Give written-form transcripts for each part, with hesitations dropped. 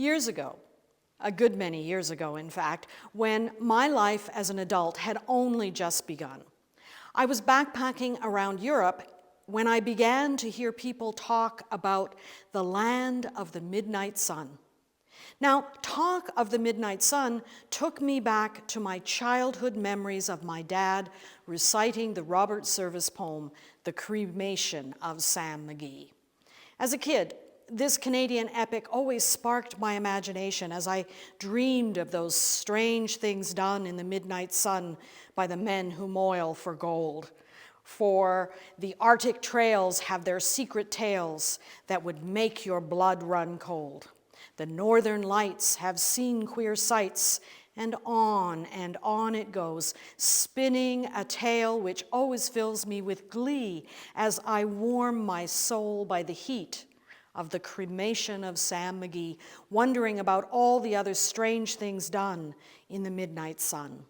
Years ago, a good many years ago, in fact, when my life as an adult had only just begun, I was backpacking around Europe when I began to hear people talk about the land of the midnight sun. Now, talk of the midnight sun took me back to my childhood memories of my dad reciting the Robert Service poem, The Cremation of Sam McGee. As a kid, this Canadian epic always sparked my imagination as I dreamed of those strange things done in the midnight sun by the men who moil for gold. For the Arctic trails have their secret tales that would make your blood run cold. The northern lights have seen queer sights, and on it goes, spinning a tale which always fills me with glee as I warm my soul by the heat of the cremation of Sam McGee, wondering about all the other strange things done in the midnight sun.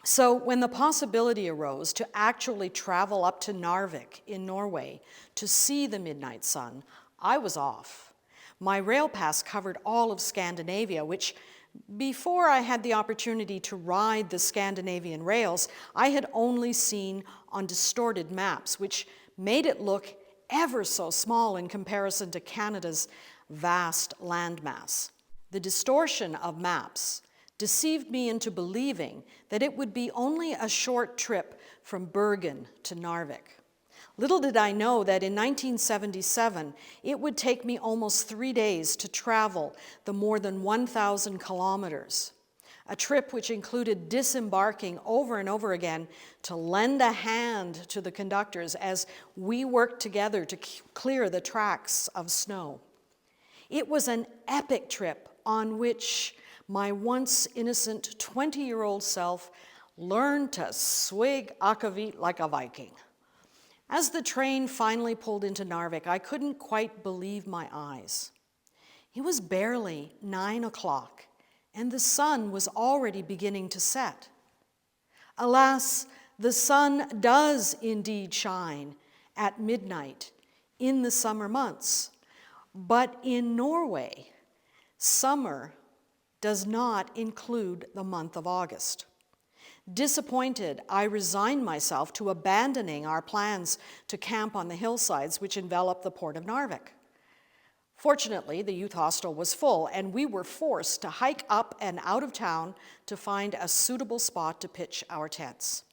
So when the possibility arose to actually travel up to Narvik in Norway to see the midnight sun, I was off. My rail pass covered all of Scandinavia, which before I had the opportunity to ride the Scandinavian rails, I had only seen on distorted maps, which made it look ever so small in comparison to Canada's vast landmass. The distortion of maps deceived me into believing that it would be only a short trip from Bergen to Narvik. Little did I know that in 1977, it would take me almost 3 days to travel the more than 1,000 kilometers, a trip which included disembarking over and over again to lend a hand to the conductors as we worked together to clear the tracks of snow. It was an epic trip on which my once innocent 20-year-old self learned to swig akavit like a Viking. As the train finally pulled into Narvik, I couldn't quite believe my eyes. It was barely 9 o'clock, and the sun was already beginning to set. Alas, the sun does indeed shine at midnight in the summer months, but in Norway, summer does not include the month of August. Disappointed, I resigned myself to abandoning our plans to camp on the hillsides which envelop the port of Narvik. Fortunately, the youth hostel was full, and we were forced to hike up and out of town to find a suitable spot to pitch our tents.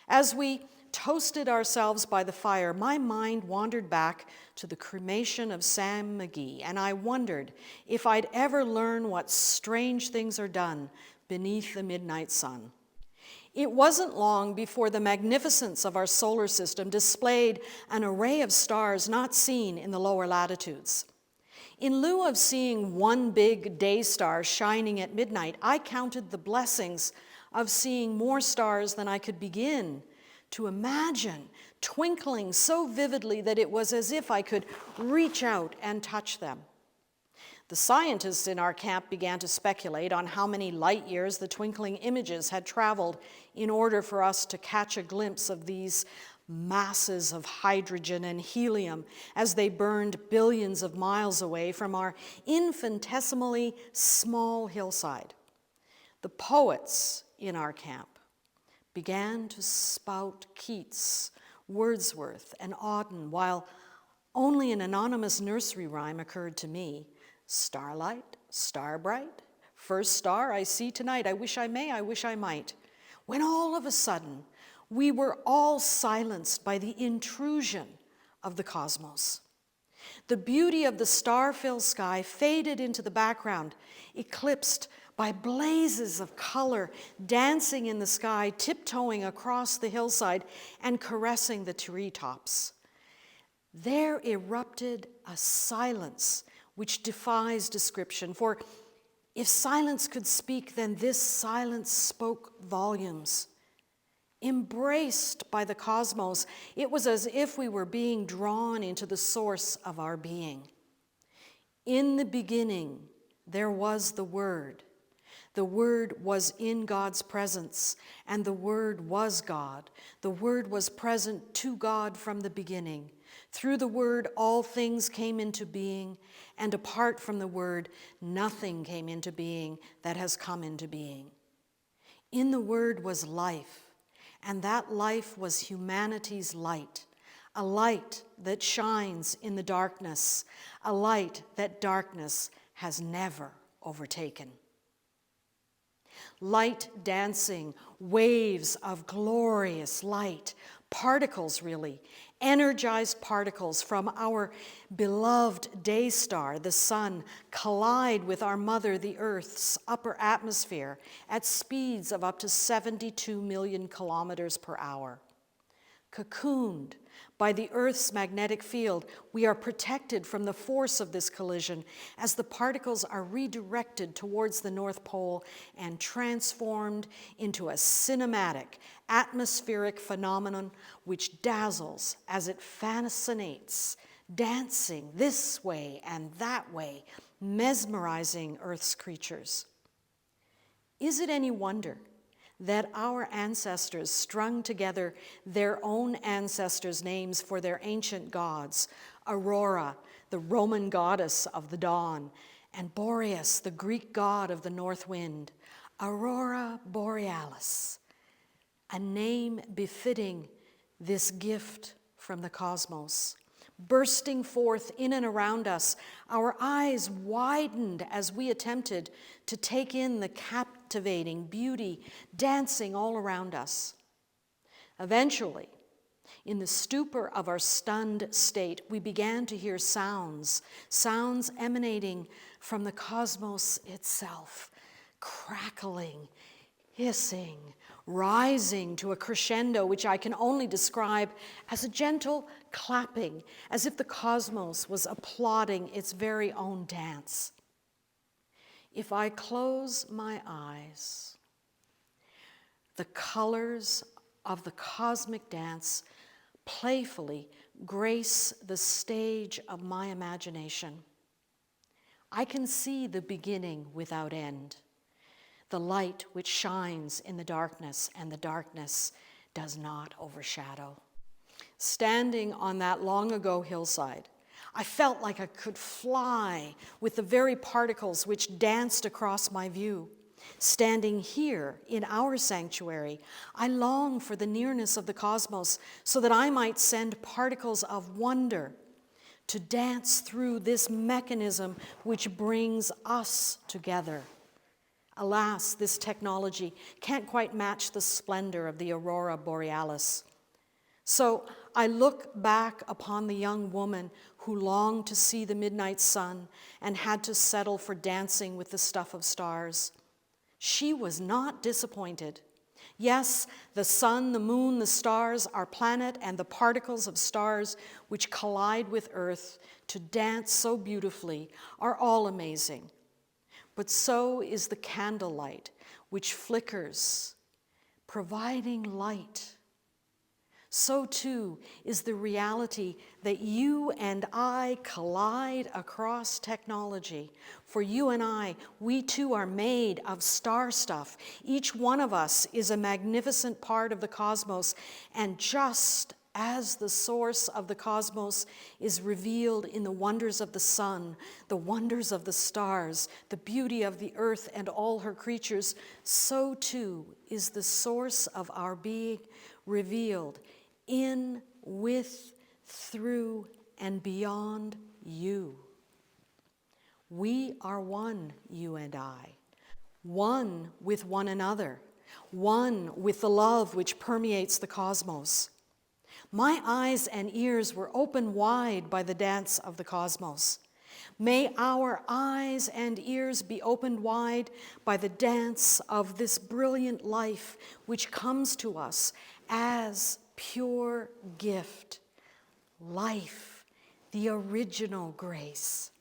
As we toasted ourselves by the fire, my mind wandered back to the cremation of Sam McGee, and I wondered if I'd ever learn what strange things are done beneath the midnight sun. It wasn't long before the magnificence of our solar system displayed an array of stars not seen in the lower latitudes. In lieu of seeing one big day star shining at midnight, I counted the blessings of seeing more stars than I could begin to imagine, twinkling so vividly that it was as if I could reach out and touch them. The scientists in our camp began to speculate on how many light years the twinkling images had traveled in order for us to catch a glimpse of these masses of hydrogen and helium as they burned billions of miles away from our infinitesimally small hillside. The poets in our camp began to spout Keats, Wordsworth, and Auden, while only an anonymous nursery rhyme occurred to me. Starlight, star bright, first star I see tonight, I wish I may, I wish I might. When all of a sudden, we were all silenced by the intrusion of the cosmos. The beauty of the star-filled sky faded into the background, eclipsed by blazes of color dancing in the sky, tiptoeing across the hillside and caressing the treetops. There erupted a silence which defies description, for if silence could speak, then this silence spoke volumes. Embraced by the cosmos, it was as if we were being drawn into the source of our being. In the beginning, there was the Word. The Word was in God's presence, and the Word was God. The Word was present to God from the beginning. Through the Word, all things came into being, and apart from the Word, nothing came into being that has come into being. In the Word was life, and that life was humanity's light, a light that shines in the darkness, a light that darkness has never overtaken. Light dancing, waves of glorious light, particles really, energized particles from our beloved day star, the sun, collide with our mother, the Earth's upper atmosphere at speeds of up to 72 million kilometers per hour. Cocooned by the Earth's magnetic field, we are protected from the force of this collision as the particles are redirected towards the North Pole and transformed into a cinematic, atmospheric phenomenon which dazzles as it fascinates, dancing this way and that way, mesmerizing Earth's creatures. Is it any wonder that our ancestors strung together their own ancestors' names for their ancient gods, Aurora, the Roman goddess of the dawn, and Boreas, the Greek god of the north wind, Aurora Borealis, a name befitting this gift from the cosmos. Bursting forth in and around us, our eyes widened as we attempted to take in the captivating beauty dancing all around us. Eventually, in the stupor of our stunned state, we began to hear sounds emanating from the cosmos itself, crackling, hissing, rising to a crescendo which I can only describe as a gentle clapping, as if the cosmos was applauding its very own dance. If I close my eyes, the colors of the cosmic dance playfully grace the stage of my imagination. I can see the beginning without end, the light which shines in the darkness, and the darkness does not overshadow. Standing on that long ago hillside, I felt like I could fly with the very particles which danced across my view. Standing here in our sanctuary, I long for the nearness of the cosmos so that I might send particles of wonder to dance through this mechanism which brings us together. Alas, this technology can't quite match the splendor of the Aurora Borealis. So I look back upon the young woman who longed to see the midnight sun and had to settle for dancing with the stuff of stars. She was not disappointed. Yes, the sun, the moon, the stars, our planet, and the particles of stars which collide with Earth to dance so beautifully are all amazing. But so is the candlelight which flickers, providing light. So too is the reality that you and I collide across technology. For you and I, we too are made of star stuff. Each one of us is a magnificent part of the cosmos, and just as the source of the cosmos is revealed in the wonders of the sun, the wonders of the stars, the beauty of the earth and all her creatures, so too is the source of our being revealed in, with, through, and beyond you. We are one, you and I, one with one another, one with the love which permeates the cosmos. My eyes and ears were opened wide by the dance of the cosmos. May our eyes and ears be opened wide by the dance of this brilliant life which comes to us as pure gift, life, the original grace.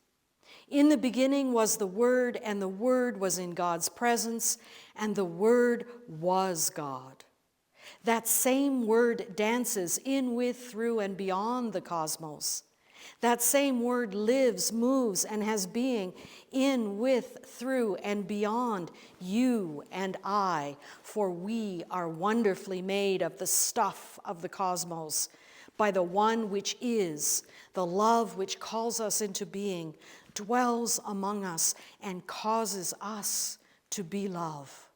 In the beginning was the Word, and the Word was in God's presence, and the Word was God. That same Word dances in, with, through, and beyond the cosmos. That same Word lives, moves, and has being in, with, through, and beyond you and I, for we are wonderfully made of the stuff of the cosmos. by the one which is, the love which calls us into being, dwells among us and causes us to be love.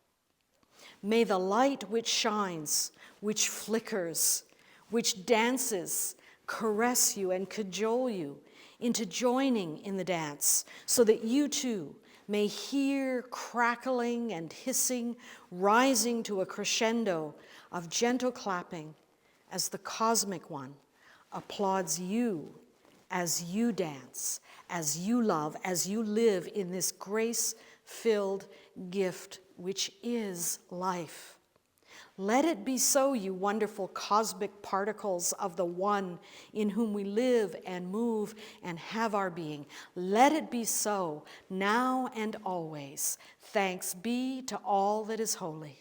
May the light which shines, which flickers, which dances, caress you and cajole you into joining in the dance, so that you too may hear crackling and hissing rising to a crescendo of gentle clapping as the cosmic one applauds you as you dance, as you love, as you live in this grace-filled gift which is life. Let it be so, you wonderful cosmic particles of the one in whom we live and move and have our being. Let it be so, now and always. Thanks be to all that is holy.